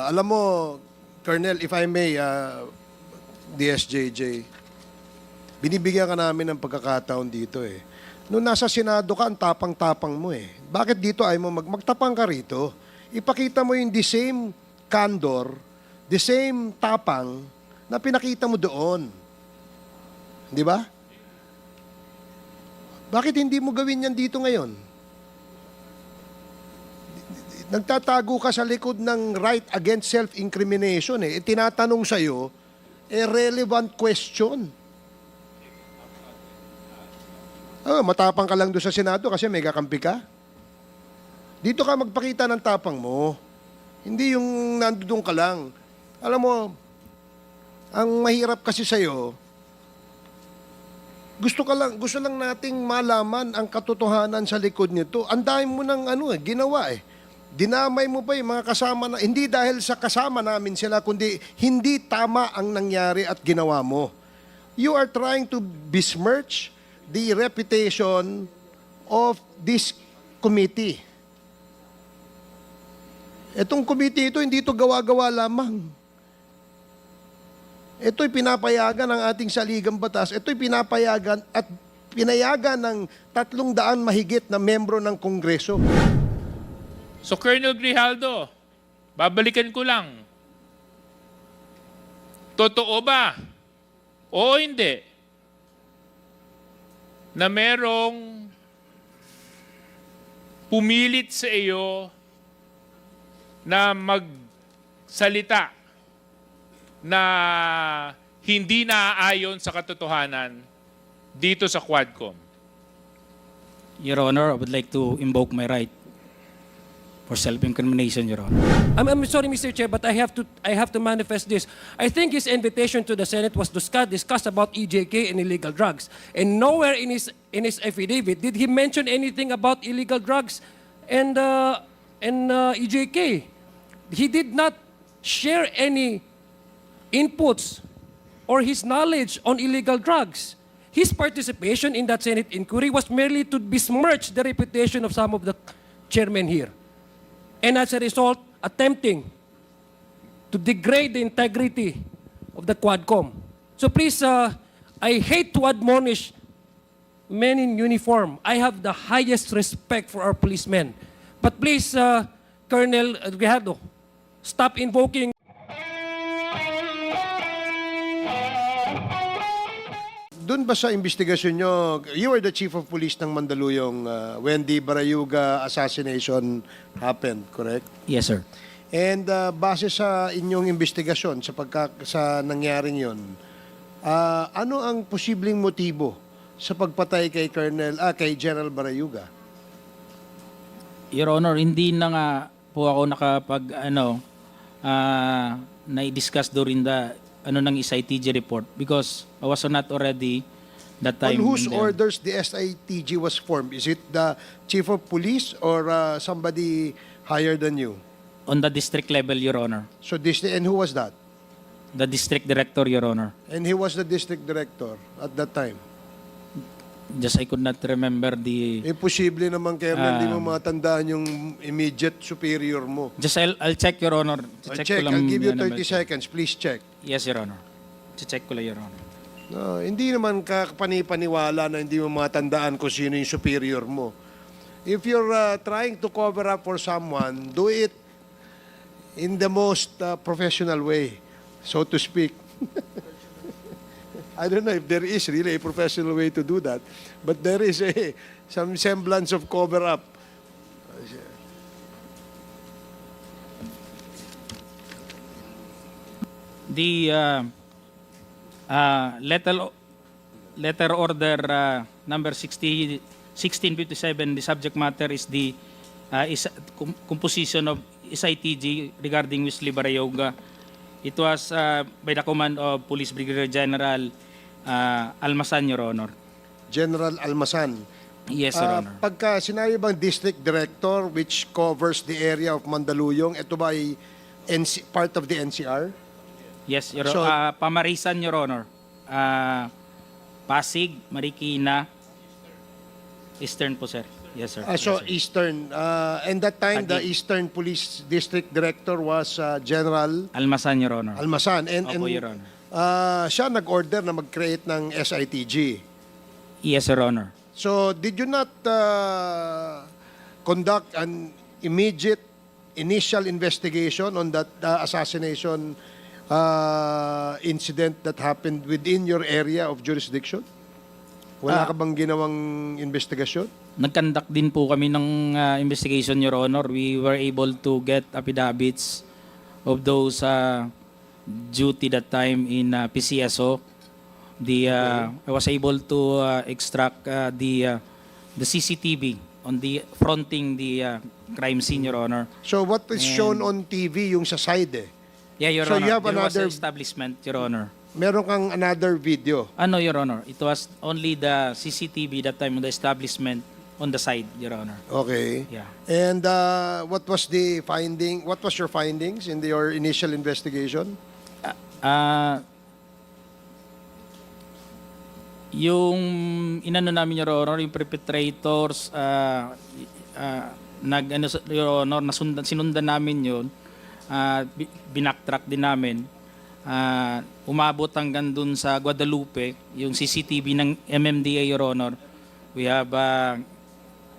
Alam mo, Colonel, if I may, DSJJ, binibigyan ka namin ng pagkakataon dito eh. Noong nasa Senado ka, ang tapang-tapang mo eh. Bakit dito ay mo magtapang ka rito? Ipakita mo yung the same candor, the same tapang na pinakita mo doon. Di ba? Bakit hindi mo gawin yan dito ngayon? Nagtatago ka sa likod ng right against self-incrimination eh. Tinatanong sa'yo, relevant question. Matapang ka lang doon sa Senado kasi may kakampi ka. Dito ka magpakita ng tapang mo. Hindi yung nandoon ka lang. Alam mo, ang mahirap kasi sa'yo, gusto lang nating malaman ang katotohanan sa likod nito. Ang dami mo ng ginawa eh. Dinamay mo pa yung mga kasama na, hindi dahil sa kasama namin sila, kundi hindi tama ang nangyari at ginawa mo. You are trying to besmirch the reputation of this committee. Itong committee ito, hindi ito gawa-gawa lamang. Ito'y pinapayagan ng ating saligang batas. Ito'y pinapayagan at pinayagan ng 300 mahigit na membro ng Kongreso. So, Colonel Grijaldo, babalikan ko lang. Totoo ba o hindi na merong pumilit sa iyo na magsalita na hindi naaayon sa katotohanan dito sa Quadcom? Your Honor, I would like to invoke my right for self-incrimination, Your Honor. I'm sorry, Mr. Chair, but I have to manifest this. I think his invitation to the Senate was to discuss about EJK and illegal drugs. And nowhere in his affidavit did he mention anything about illegal drugs and EJK. He did not share any inputs or his knowledge on illegal drugs. His participation in that Senate inquiry was merely to besmirch the reputation of some of the chairmen here. And as a result, attempting to degrade the integrity of the Quadcom. So please, I hate to admonish men in uniform. I have the highest respect for our policemen. But please, Colonel Grijaldo, stop invoking. Doon ba sa investigasyon nyo, you were the chief of police ng Mandaluyong when the Barayuga assassination happened, correct? Yes, sir. And base sa inyong investigasyon sa nangyaring yon, ano ang posibleng motibo sa pagpatay kay kay General Barayuga? Your Honor, hindi na nga po ako na-discuss during the ng SITG report because I was not already that time. On whose orders the SITG was formed? Is it the chief of police or somebody higher than you? On the district level, Your Honor. So and who was that? The district director, Your Honor. And he was the district director at that time. Just I could not remember the... Imposible naman, Colonel, hindi mo matandaan yung immediate superior mo. Just I'll check, Your Honor. Check, I'll give you 30 seconds. Please check. Yes, Your Honor. Check ko lang, Your Honor. No, hindi naman kapanipaniwala na hindi mo matandaan kung sino yung superior mo. If you're trying to cover up for someone, do it in the most professional way, so to speak. I don't know if there is really a professional way to do that, but there is some semblance of cover-up. The letter order number 1657, the subject matter is the composition of SITG regarding Wesley Barayuga. It was by the command of Police Brigadier General Almasan, Your Honor. General Almasan. Yes, Your Honor. Pagka sinabi bang district director which covers the area of Mandaluyong, ito ba ay part of the NCR? Yes, Your So- Honor. Pamarisan, Your Honor. Pasig, Marikina, Eastern po, sir. Yes, sir. So Yes, sir. Eastern, and that time the Taguig. Eastern Police District Director was General Almasan, Your Honor. Almasan. Opo, Your Honor. Siya nag-order na mag-create ng SITG. Yes, Your Honor. So did you not conduct an immediate initial investigation on that assassination incident that happened within your area of jurisdiction? Wala ka bang ginawang investigasyon? Nag-conduct din po kami ng investigation, Your Honor. We were able to get affidavits of those duty that time in PCSO. I was able to extract the CCTV on the fronting the crime scene, Your Honor. So what is shown on TV yung sa side Yeah, Your So Honor. you have There was another- an establishment, Your Honor. Meron kang another video. Ano, Your Honor? It was only the CCTV that time on the establishment on the side, Your Honor. Okay. Yeah. And what was the finding? What was your findings in your initial investigation? Yung inano namin, Your Honor, yung perpetrators, Your Honor, sinundan namin yun, binaktrack din namin, umabot hanggang dun sa Guadalupe, yung CCTV ng MMDA, Your Honor. We have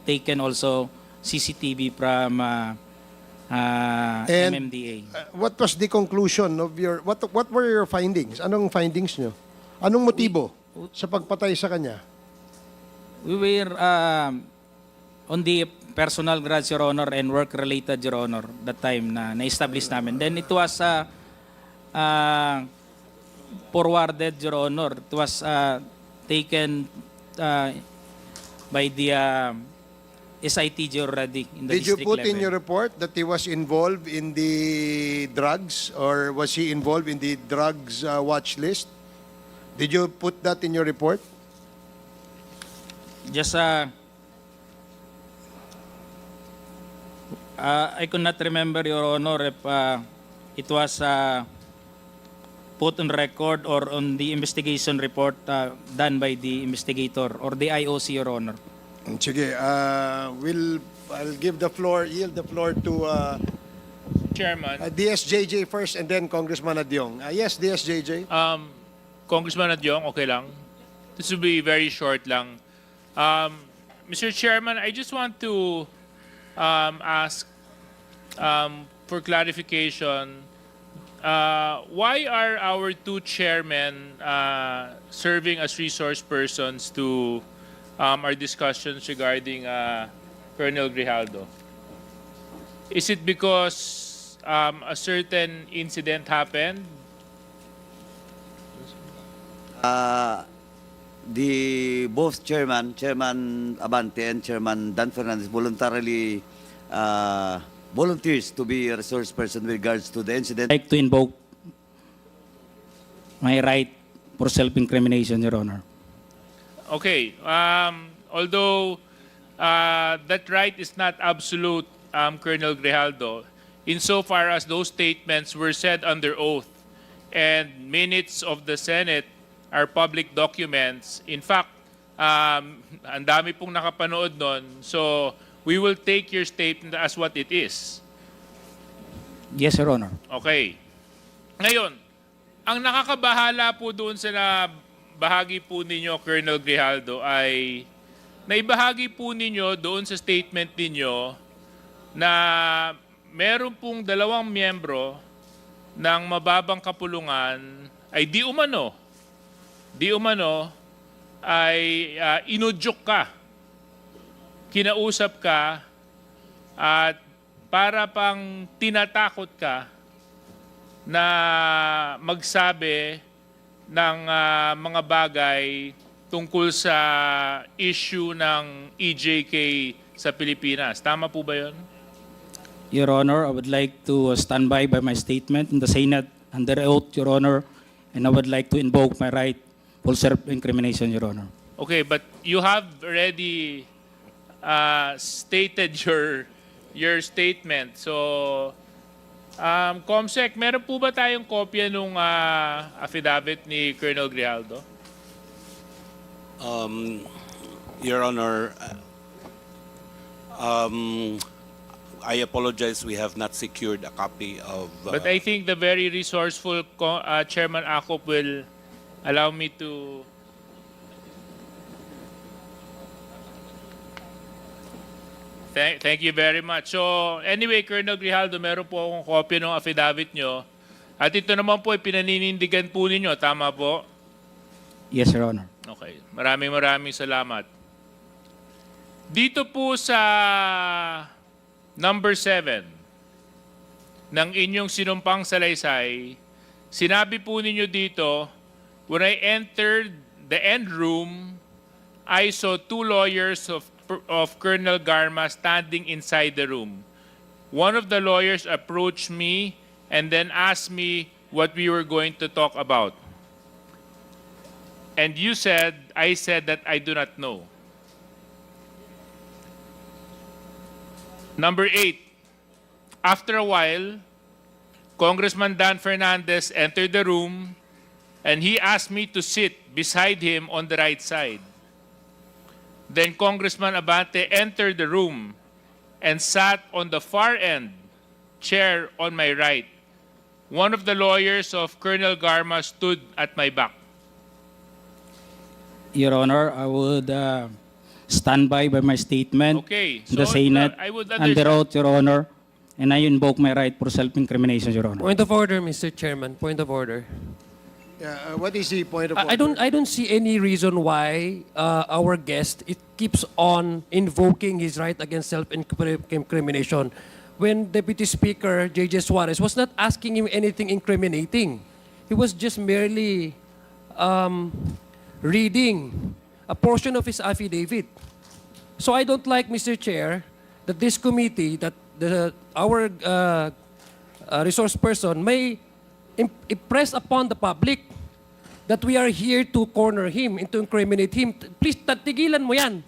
taken also CCTV from And, MMDA. What was the conclusion of your what were your findings? Anong findings nyo? Anong motibo sa pagpatay sa kanya? We were on the personal grudge, Your Honor, and work-related, Your Honor, that time na na-establish namin. Then it was forwarded, Your Honor. It was taken by the SITG already in the Did you district put level. in your report that he was involved in the drugs or was he involved in the drugs watch list? Did you put that in your report? Just I could not remember, Your Honor, if it was put on record or on the investigation report done by the investigator or the IOC, Your Honor. Sige, I'll give the floor, yield the floor to Chairman, DSJJ first and then Congressman Adyong. Yes, DSJJ. Congressman Adyong, okay lang? This will be very short lang. Mr. Chairman, I just want to ask for clarification. Why are our two chairmen serving as resource persons to our discussions regarding Colonel Grijaldo? Is it because a certain incident happened? The both Chairman Abante and Chairman Dan Fernandez voluntarily volunteers to be a resource person with regards to the incident. I'd like to invoke my right for self-incrimination, Your Honor. Okay. Although that right is not absolute, Colonel Grijaldo, insofar as those statements were said under oath and minutes of the Senate are public documents. In fact, ang dami pong nakapanood nun. So, we will take your statement as what it is. Yes, Your Honor. Okay. Ngayon, ang nakakabahala po doon sa bahagi po ninyo, Colonel Grijaldo, ay naibahagi po ninyo doon sa statement ninyo na meron pong 2 miyembro ng mababang kapulungan ay di umano ay inudyok ka, kinausap ka, at para pang tinatakot ka na magsabi ng mga bagay tungkol sa issue ng EJK sa Pilipinas. Tama po ba yun? Your Honor, I would like to stand by my statement in the Senate under oath, Your Honor, and I would like to invoke my right for self-incrimination, Your Honor. Okay, but you have already stated your statement. So, Comsec, meron po ba tayong kopya nung affidavit ni Colonel Grijaldo? Your Honor, I apologize, we have not secured a copy of... But I think the very resourceful Chairman Akop will allow me to... Thank you very much. So, anyway, Colonel Grijaldo, meron po akong copy ng affidavit nyo. At ito naman po, pinaninindigan po ninyo. Tama po? Yes, Your Honor. Okay. Maraming salamat. Dito po sa number 7 ng inyong sinumpang salaysay, sinabi po ninyo dito, when I entered the end room, I saw 2 lawyers of Colonel Garma standing inside the room. One of the lawyers approached me and then asked me what we were going to talk about. And I said that I do not know. Number 8, after a while, Congressman Dan Fernandez entered the room and he asked me to sit beside him on the right side. Then Congressman Abante entered the room and sat on the far end chair on my right. One of the lawyers of Colonel Garma stood at my back. Your Honor, I would stand by my statement. Okay, in the so Senate I would under understand. oath, Your Honor, and I invoke my right for self-incrimination, Your Honor. Point of order, Mr. Chairman. Point of order. Yeah, what is the point of I don't see any reason why our guest it keeps on invoking his right against self-incrimination when Deputy Speaker J.J. Suarez was not asking him anything incriminating. He was just merely reading a portion of his affidavit. So I don't like, Mr. Chair, that this committee, that our resource person may impress upon the public that we are here to corner him and to incriminate him. Please, tigilan mo yan.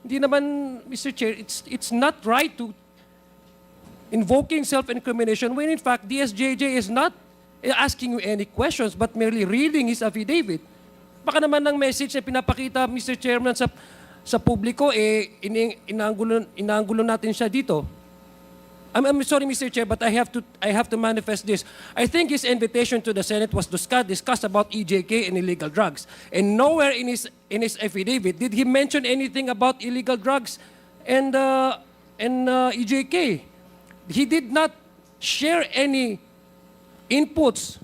Hindi naman, Mr. Chair, it's not right to invoking self-incrimination when in fact DSJJ is not asking you any questions but merely reading his affidavit. Baka naman ng message na pinapakita, Mr. Chairman, sa publiko, inaanggulo natin siya dito. I'm sorry, Mr. Chair, but I have to manifest this. I think his invitation to the Senate was discussed about EJK and illegal drugs. And nowhere in his affidavit did he mention anything about illegal drugs and EJK. He did not share any inputs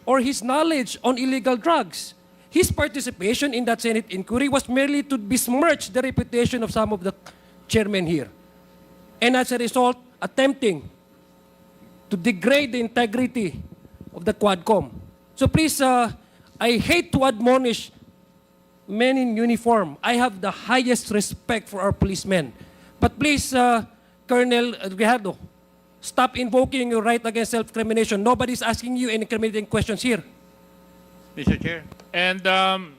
or his knowledge on illegal drugs. His participation in that Senate inquiry was merely to besmirch the reputation of some of the chairmen here. And as a result, attempting to degrade the integrity of the Quadcom. So please, I hate to admonish men in uniform. I have the highest respect for our policemen. But please, Colonel Grijaldo, stop invoking your right against self-incrimination. Nobody's asking you any incriminating questions here. Mr. Chair. And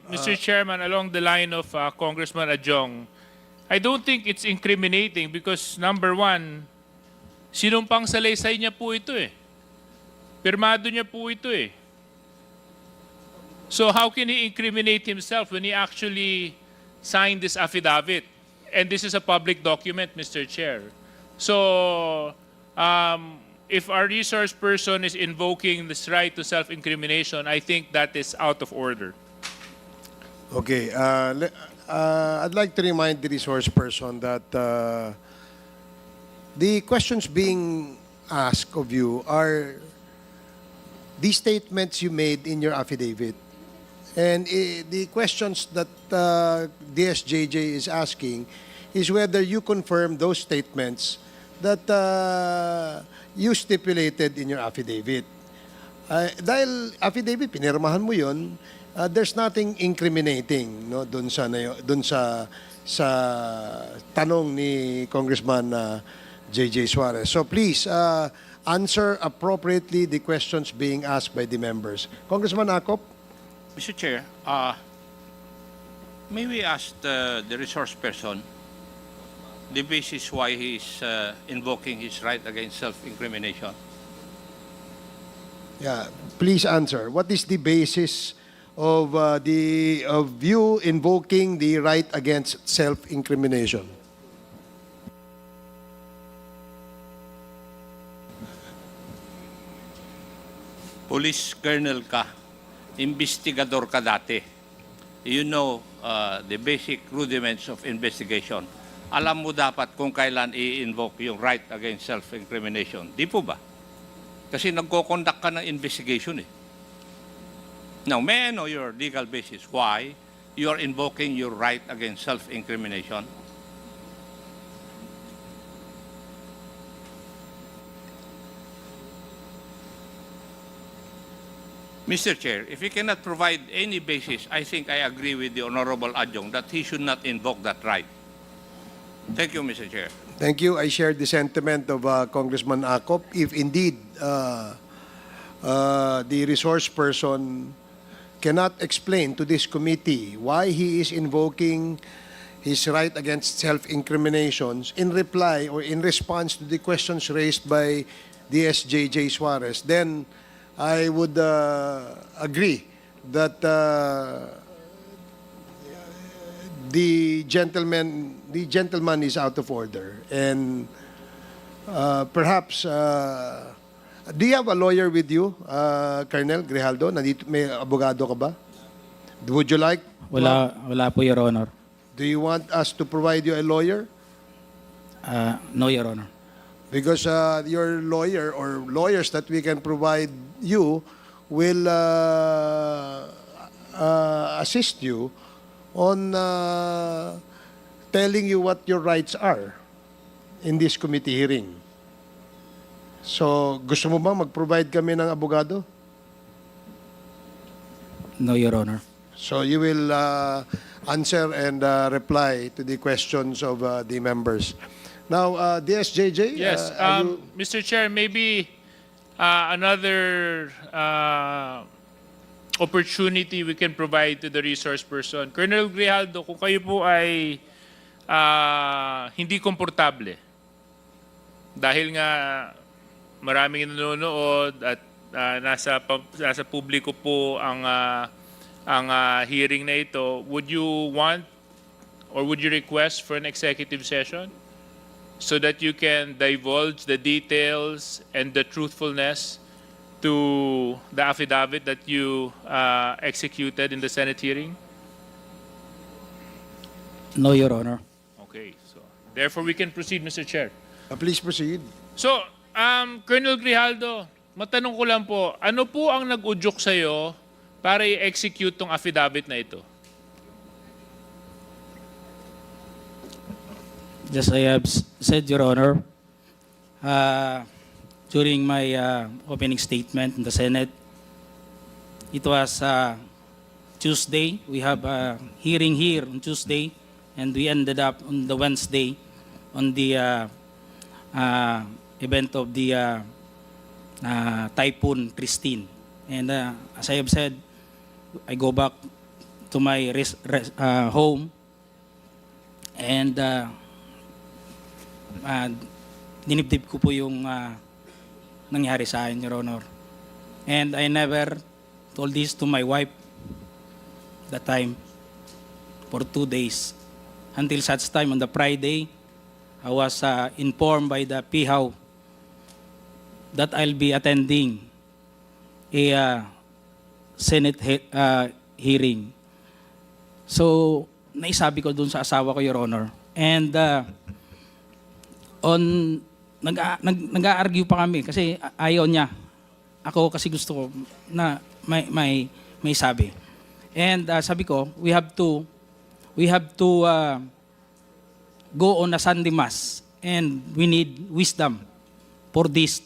Mr. Chairman, along the line of Congressman Adjong, I don't think it's incriminating because number 1, sinumpang salaysay niya po ito eh. Pirmado niya po ito eh. So how can he incriminate himself when he actually signed this affidavit? And this is a public document, Mr. Chair. So if our resource person is invoking this right to self-incrimination, I think that is out of order. Okay, I'd like to remind the resource person that the questions being asked of you are the statements you made in your affidavit. And the questions that DSJJ is asking is whether you confirm those statements that you stipulated in your affidavit. Dahil affidavit, pinirmahan mo yun, there's nothing incriminating no doon sa tanong ni Congressman J.J. Suarez. So please answer appropriately the questions being asked by the members. Congressman Akop? Mr. Chair, may we ask the resource person the basis why he is invoking his right against self-incrimination? Yeah, please answer. What is the basis of you invoking the right against self-incrimination? police colonel ka, investigador ka dati. You know the basic rudiments of investigation. Alam mo dapat kung kailan i-invoke yung right against self-incrimination. Di po ba? Kasi nagko-conduct ka ng investigation eh. Now, may I know your legal basis why you are invoking your right against self-incrimination? Mr. Chair, if he cannot provide any basis, I think I agree with the Honorable Adjong that he should not invoke that right. Thank you, Mr. Chair. Thank you. I share the sentiment of Congressman Acop. If indeed the resource person cannot explain to this committee why he is invoking his right against self-incriminations in reply or in response to the questions raised by DSJJ Suarez, then I would agree that the gentleman is out of order, and perhaps do you have a lawyer with you, Colonel Grijaldo? Nandito, may abogado ka ba? Would you like? Wala po, Your Honor. Do you want us to provide you a lawyer? No, Your Honor. Because your lawyer or lawyers that we can provide you will assist you on telling you what your rights are in this committee hearing. So, gusto mo bang mag-provide kami ng abogado? No, Your Honor. So, you will answer and reply to the questions of the members. Now, DSJJ? Yes, are you- Mr. Chair, maybe another opportunity we can provide to the resource person. Colonel Grijaldo, kung kayo po ay hindi komportable, dahil nga maraming nanonood at nasa publiko po ang hearing na ito, would you want or would you request for an executive session so that you can divulge the details and the truthfulness to the affidavit that you executed in the Senate hearing? No, Your Honor. Okay, so therefore we can proceed, Mr. Chair. Please proceed. So, Colonel Grijaldo, matanong ko lang po, ano po ang nag-udyok sa'yo para i-execute tong affidavit na ito? Just I have said, Your Honor, during my opening statement in the Senate, it was Tuesday. We have a hearing here on Tuesday, and we ended up on the Wednesday on the event of the Typhoon Christine. And as I have said, I go back to my home, and dinibdib ko po yung nangyari sa akin, Your Honor. And I never told this to my wife that time for 2 days. Until such time on the Friday, I was informed by the PIHAW that I'll be attending a Senate hearing. So, naisabi ko dun sa asawa ko, Your Honor. And nag-a-argue pa kami kasi ayaw niya. Ako kasi gusto ko na may sabi. And sabi ko, we have to go on a Sunday Mass, and we need wisdom for this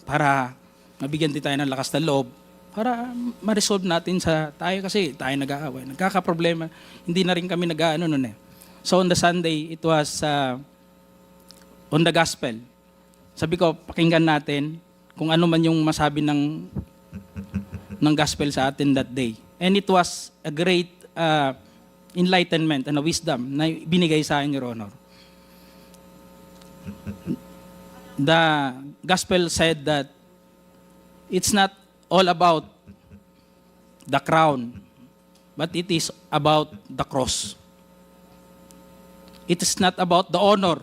para mabigyan din tayo ng lakas ng loob para ma-resolve natin sa tayo kasi tayo nag-aaway. Nagkakaproblema. Hindi na rin kami nag-aano nun eh. So on the Sunday, it was on the gospel. Sabi ko, pakinggan natin kung ano man yung masabi ng gospel sa atin that day. And it was a great enlightenment and a wisdom na binigay sa akin, Your Honor. The gospel said that it's not all about the crown, but it is about the cross. It is not about the honor,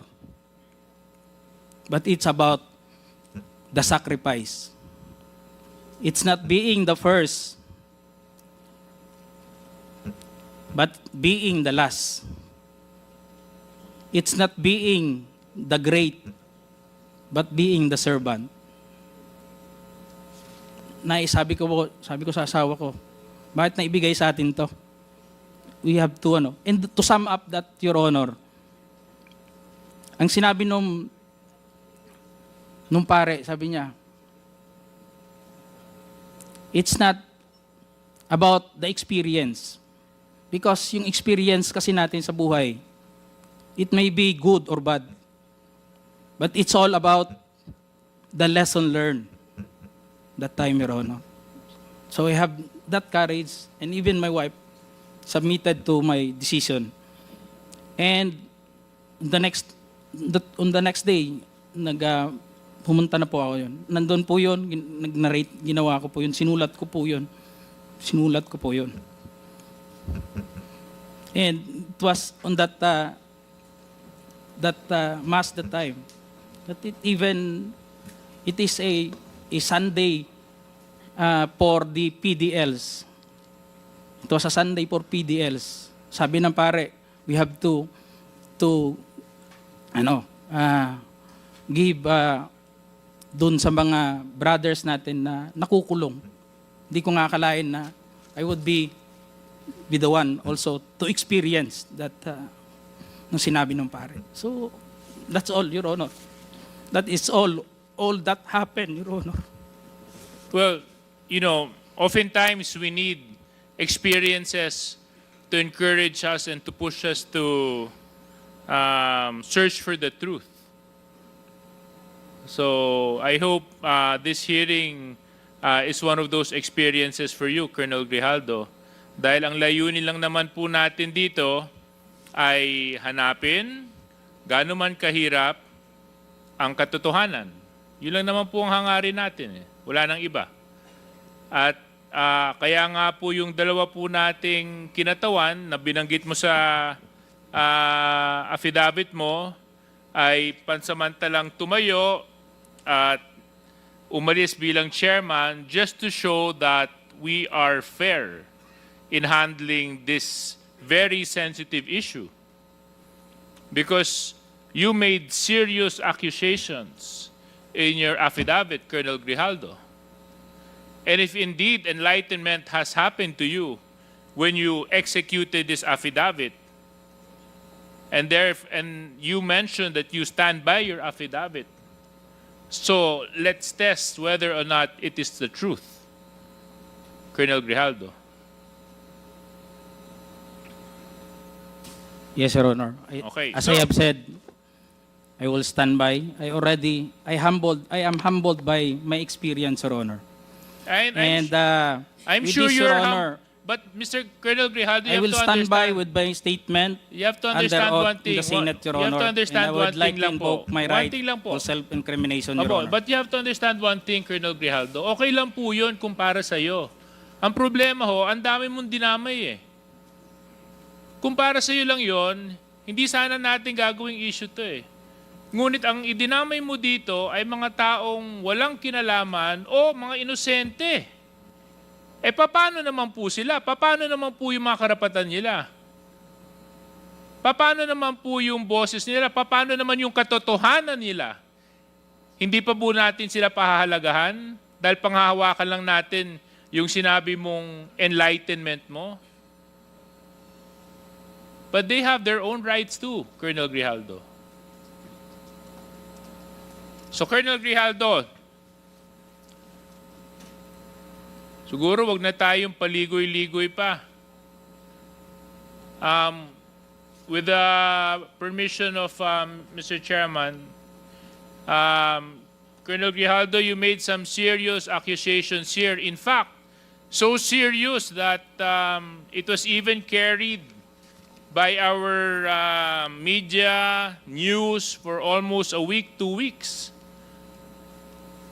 but it's about the sacrifice. It's not being the first, but being the last. It's not being the great, but being the servant. Sabi ko sa asawa ko, bakit naibigay sa atin to? We have to, and to sum up that, Your Honor, ang sinabi nung pare, sabi niya, it's not about the experience. Because yung experience kasi natin sa buhay, it may be good or bad. But it's all about the lesson learned that time, Your Honor. So I have that courage, and even my wife submitted to my decision. And on the next day, pumunta na po ako yun. Nandun po yun, nag-narrate, ginawa ko po yun, sinulat ko po yun. And it was on that mass that time, that it is a Sunday for the PDLs. It was a Sunday for PDLs. Sabi ng pare, we have to give dun sa mga brothers natin na nakukulong. Hindi ko nga akalain na I would be the one also to experience that nung sinabi ng pare. So, that's all, Your Honor. That is all that happened, Your Honor. Well, oftentimes we need experiences to encourage us and to push us to search for the truth. So I hope this hearing is one of those experiences for you, Colonel Grijaldo. Dahil ang layunin lang naman po natin dito ay hanapin, gaano man kahirap, ang katotohanan. Yun lang naman po ang hangarin natin. Wala nang iba. At kaya nga po yung dalawa po nating kinatawan na binanggit mo sa affidavit mo ay pansamantalang tumayo at umalis bilang chairman just to show that we are fair in handling this very sensitive issue. Because you made serious accusations in your affidavit, Colonel Grijaldo. And if indeed enlightenment has happened to you when you executed this affidavit, and you mentioned that you stand by your affidavit, so let's test whether or not it is the truth, Colonel Grijaldo. Yes, Your Honor. Okay, As so- I have said, I will stand by. I am humbled by my experience, Your Honor. And I'm with sure this, you're Your Honor, but Mr. Colonel Grijaldo, I will stand by with my statement You have to under understand oath one in thing. the Senate, Your You have Honor. to understand and I one would like thing to lang po. invoke my One right thing lang po. to self-incrimination, Your Opo, Honor. but you have to understand one thing, Colonel Grijaldo. Okay lang po yun kung para sa'yo. Ang problema ho, ang dami mong dinamay eh. Kung para sa'yo lang yon, hindi sana natin gagawing issue to eh. Ngunit ang idinamay mo dito ay mga taong walang kinalaman o mga inosente. Eh paano naman po sila? Paano naman po yung mga karapatan nila? Paano naman po yung boses nila? Paano naman yung katotohanan nila? Hindi pa po natin sila pahahalagahan dahil panghahawakan lang natin yung sinabi mong enlightenment mo? But they have their own rights too, Colonel Grijaldo. So Colonel Grijaldo, siguro wag na tayong paligoy-ligoy pa. With the permission of Mr. Chairman, Colonel Grijaldo, you made some serious accusations here. In fact, so serious that it was even carried by our media news for almost a week, 2 weeks.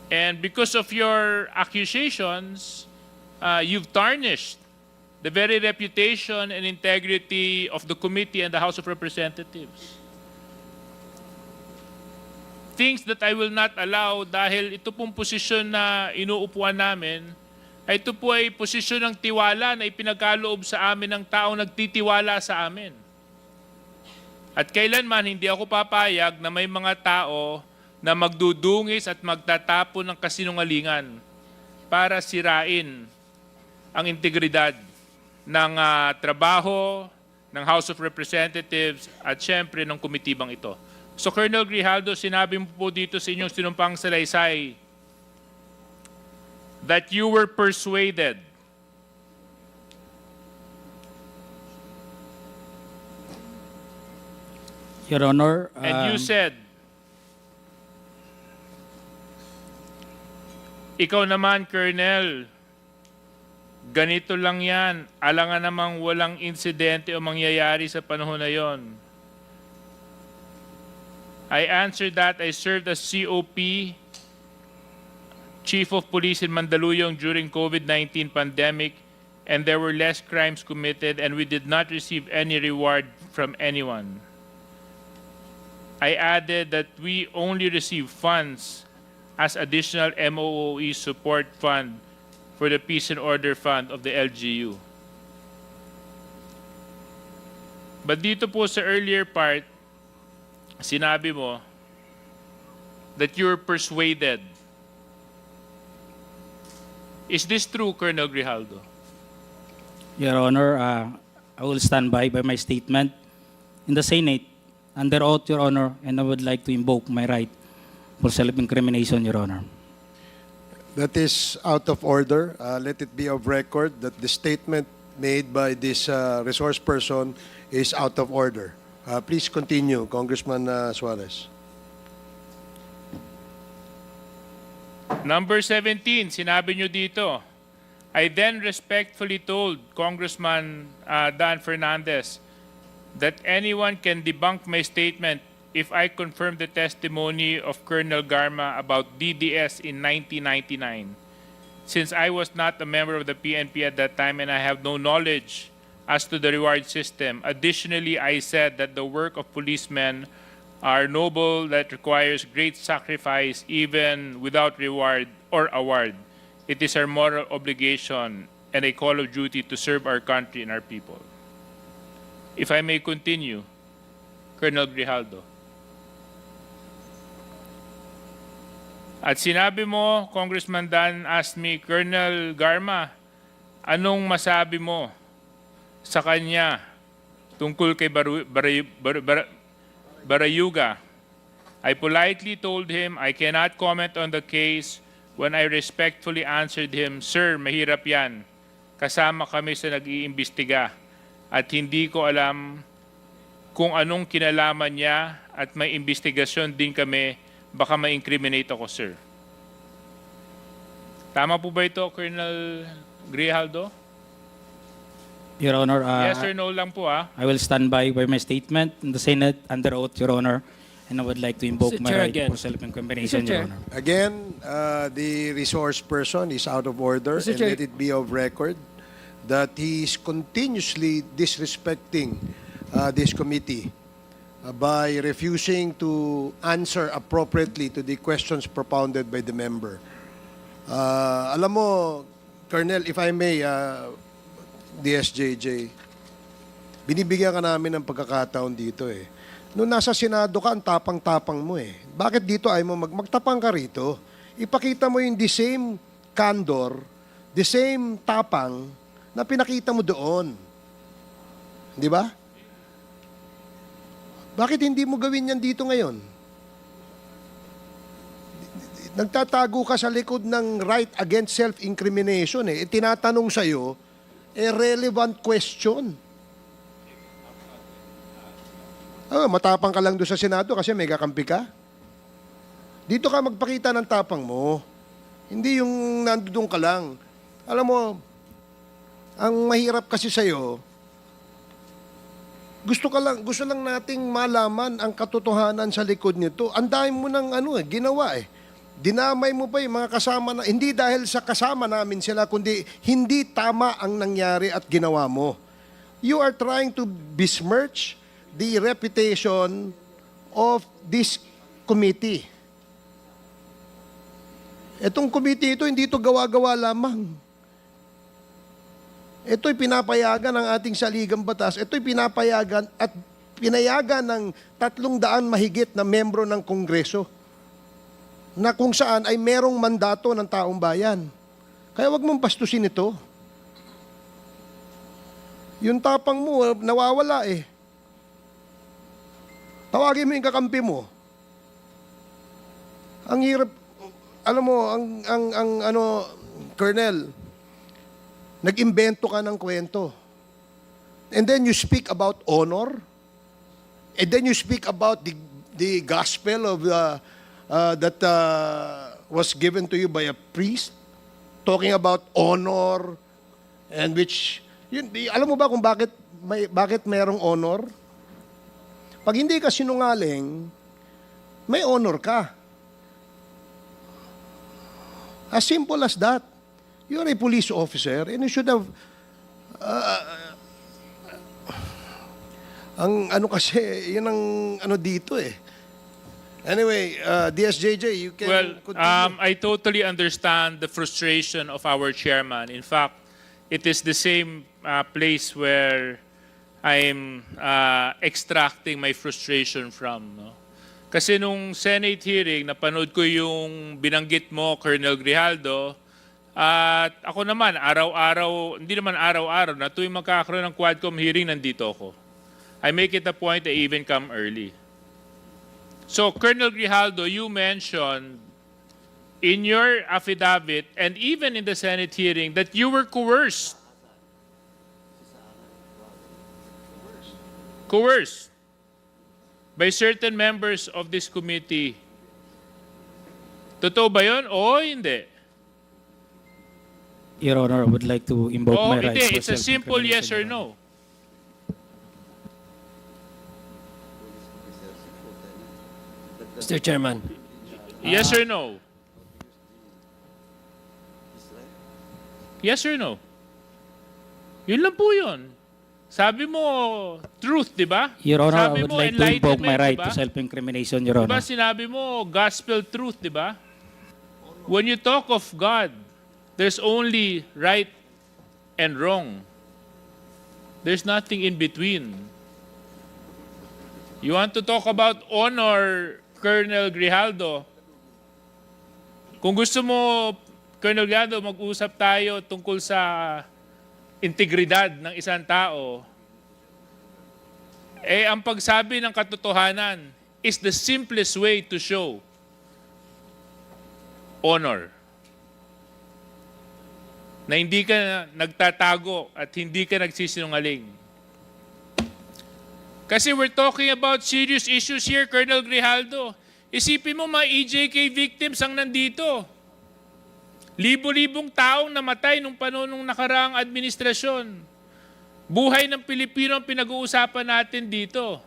And because of your accusations, you've tarnished the very reputation and integrity of the committee and the House of Representatives. things that I will not allow dahil ito pong posisyon na inuupuan namin, ay ito po ay posisyon ng tiwala na ipinagkaloob sa amin ng taong nagtitiwala sa amin. At kailanman hindi ako papayag na may mga tao na magdudungis at magtatapon ng kasinungalingan para sirain ang integridad ng trabaho ng House of Representatives at syempre ng komitibang ito. So Colonel Grijaldo, sinabi mo po dito sa inyong sinumpang salaysay that you were persuaded Your Honor, and you said, ikaw naman, Colonel, ganito lang yan. Alangan namang walang insidente o mangyayari sa panahon na yon. I answered that I served as COP, Chief of Police in Mandaluyong during COVID-19 pandemic, and there were less crimes committed and we did not receive any reward from anyone. I added that we only receive funds as additional MOOE support fund for the Peace and Order Fund of the LGU. But dito po sa earlier part, sinabi mo that you're persuaded. Is this true, Colonel Grijaldo? Your Honor, I will stand by my statement in the Senate under oath, Your Honor, and I would like to invoke my right for self-incrimination, Your Honor. That is out of order. Let it be of record that the statement made by this resource person is out of order. Please continue, Congressman Suarez. Number 17, sinabi nyo dito, I then respectfully told Congressman Dan Fernandez that anyone can debunk my statement if I confirm the testimony of Colonel Garma about DDS in 1999. Since I was not a member of the PNP at that time and I have no knowledge as to the reward system, additionally, I said that the work of policemen are noble that requires great sacrifice even without reward or award. It is our moral obligation and a call of duty to serve our country and our people. If I may continue, Colonel Grijaldo. At sinabi mo, Congressman Dan asked me, Colonel Garma, anong masabi mo sa kanya tungkol kay Barayuga? I politely told him I cannot comment on the case when I respectfully answered him, Sir, mahirap yan. Kasama kami sa nag-iimbestiga at hindi ko alam kung anong kinalaman niya at may investigasyon din kami, baka ma-incriminate ako, sir. Tama po ba ito, Colonel Grijaldo? Your Honor, Yes or no lang po, ah. I will stand by my statement in the Senate under oath, Your Honor, and I would like to invoke Mr. my Chair, right again. for self-incrimination, Mr. Chair. Your Honor. Again, the resource person is out of order, Mr. and Chair. let it be of record that he is continuously disrespecting this committee by refusing to answer appropriately to the questions propounded by the member. Alam mo, Colonel, if I may, DSJJ, binibigyan ka namin ng pagkakataon dito eh. Noong nasa Senado ka, ang tapang-tapang mo eh. Bakit dito ay mo magtapang ka rito? Ipakita mo yung the same candor, the same tapang na pinakita mo doon. Di ba? Bakit hindi mo gawin yan dito ngayon? Nagtatago ka sa likod ng right against self-incrimination eh. Tinatanong sa'yo, relevant question. Matapang ka lang doon sa Senado kasi may kakampi ka. Dito ka magpakita ng tapang mo. Hindi yung nandoon ka lang. Alam mo, ang mahirap kasi sa'yo, gusto lang nating malaman ang katotohanan sa likod nito. Ang dami mo ng ginawa eh. Dinamay mo pa yung mga kasama na, hindi dahil sa kasama namin sila, kundi hindi tama ang nangyari at ginawa mo. You are trying to besmirch the reputation of this committee. Itong committee ito, hindi ito gawa-gawa lamang. Ito'y pinapayagan ng ating saligang batas. Ito'y pinapayagan at pinayagan ng 300 mahigit na membro ng Kongreso na kung saan ay merong mandato ng taong bayan. Kaya wag mong bastusin ito. Yung tapang mo, nawawala eh. Tawagin mo yung kakampi mo. Ang hirap, alam mo, Colonel, nag-imbento ka ng kwento. And then you speak about honor. And then you speak about the gospel of that was given to you by a priest, talking about honor, and which, yun, alam mo ba kung bakit mayroong honor? Pag hindi ka sinungaling, may honor ka. As simple as that. You're a police officer and you should have ang ano kasi, yun ang ano dito eh. Anyway, DSJJ, you can Well, continue. I totally understand the frustration of our chairman. In fact, it is the same place where I'm extracting my frustration from. No? Kasi nung Senate hearing, napanood ko yung binanggit mo, Colonel Grijaldo, at ako naman, araw-araw, hindi naman araw-araw, na tuwing magkakaroon ng Quadcom hearing, nandito ako. I make it a point I even come early. So, Colonel Grijaldo, you mentioned in your affidavit and even in the Senate hearing that you were coerced. Coerced by certain members of this committee. Totoo ba yun? O hindi? Your Honor, I would like to invoke O my rights. hindi. for It's a simple yes or self-incrimination, Your Honor. no. Mr. Chairman. Yes or no? Yes or no? Yun lang po yun. Sabi mo, truth, di ba? Your Honor, Sabi I would mo, like to invoke my enlightenment, right di ba? to self-incrimination, Your Di ba Honor. sinabi mo, gospel truth, di ba? When you talk of God, there's only right and wrong. There's nothing in between. You want to talk about honor, Colonel Grijaldo? Kung gusto mo, Colonel Grijaldo, mag-usap tayo tungkol sa integridad ng isang tao, eh ang pagsabi ng katotohanan is the simplest way to show honor. Na hindi ka nagtatago at hindi ka nagsisinungaling. Kasi we're talking about serious issues here, Colonel Grijaldo. Isipin mo mga EJK victims ang nandito. Libo-libong taong namatay nung panahon ng nakaraang administrasyon. Buhay ng Pilipino ang pinag-uusapan natin dito.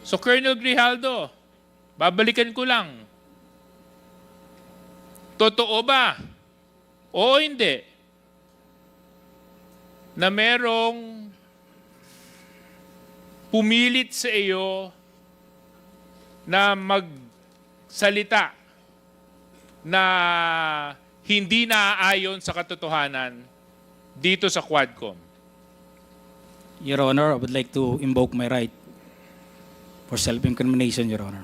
So Colonel Grijaldo, babalikan ko lang. Totoo ba? O hindi? Na merong pumilit sa iyo na magsalita na hindi naaayon sa katotohanan dito sa Quadcom. Your Honor, I would like to invoke my right for self-incrimination, Your Honor.